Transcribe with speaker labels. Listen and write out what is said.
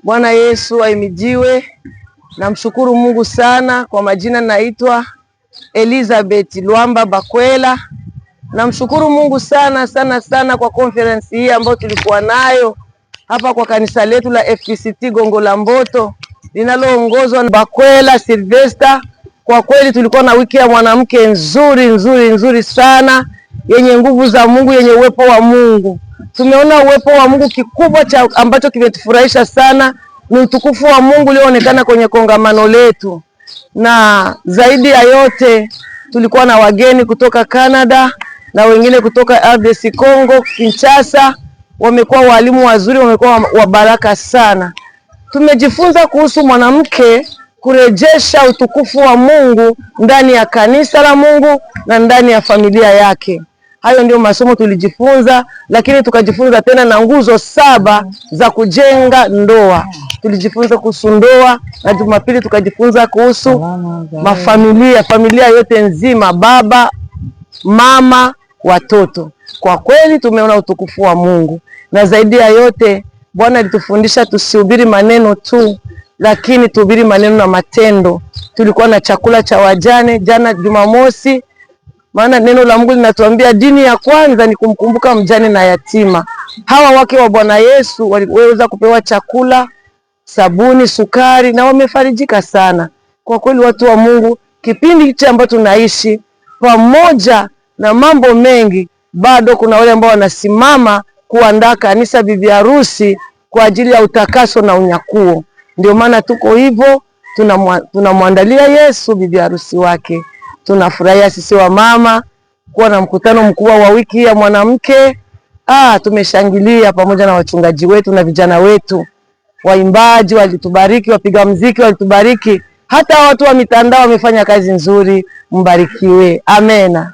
Speaker 1: Bwana Yesu ahimidiwe. Namshukuru Mungu sana. Kwa majina naitwa Elizabeth Luamba Bakwela. Namshukuru Mungu sana kwa conference hii ambayo tulikuwa nayo hapa kwa kanisa letu la FPCT Gongo la Mboto linaloongozwa na Bakwela Sylvester. Kwa kweli tulikuwa na wiki ya mwanamke nzuri sana, yenye nguvu za Mungu, yenye uwepo wa Mungu. Tumeona uwepo wa Mungu. Kikubwa ambacho kimetufurahisha sana ni utukufu wa Mungu ulioonekana kwenye kongamano letu, na zaidi ya yote tulikuwa na wageni kutoka Canada na wengine kutoka RDC Congo Kinshasa. Wamekuwa walimu wazuri, wamekuwa wa baraka sana. Tumejifunza kuhusu mwanamke kurejesha utukufu wa Mungu ndani ya kanisa la Mungu na ndani ya familia yake. Hayo ndio masomo tulijifunza, lakini tukajifunza tena na nguzo 7 za kujenga ndoa. Tulijifunza kuhusu ndoa, na Jumapili tukajifunza kuhusu familia yote nzima, baba, mama, watoto. Kwa kweli tumeona utukufu wa Mungu, na zaidi ya yote Bwana alitufundisha tusihubiri maneno tu, lakini tuhubiri maneno na matendo. Tulikuwa na chakula cha wajane jana Jumamosi, maana neno la Mungu linatuambia dini ya kwanza ni kumkumbuka mjane na yatima. Hawa wake wa Bwana Yesu waliweza kupewa chakula, sabuni, sukari, na wamefarijika sana. Kwa kweli watu wa Mungu, kipindi hichi ambacho tunaishi, pamoja na mambo mengi, bado kuna wale ambao wanasimama kuandaa kanisa bibi harusi kwa ajili ya utakaso na unyakuo. Ndio maana tuko hivyo, tunamwandalia Yesu bibi harusi wake. Tunafurahia sisi wa mama kuwa na mkutano mkubwa wa wiki ya mwanamke. Tumeshangilia pamoja na wachungaji wetu na vijana wetu. Waimbaji walitubariki, wapiga muziki walitubariki, hata watu wa mitandao wamefanya kazi nzuri. Mbarikiwe. Amena.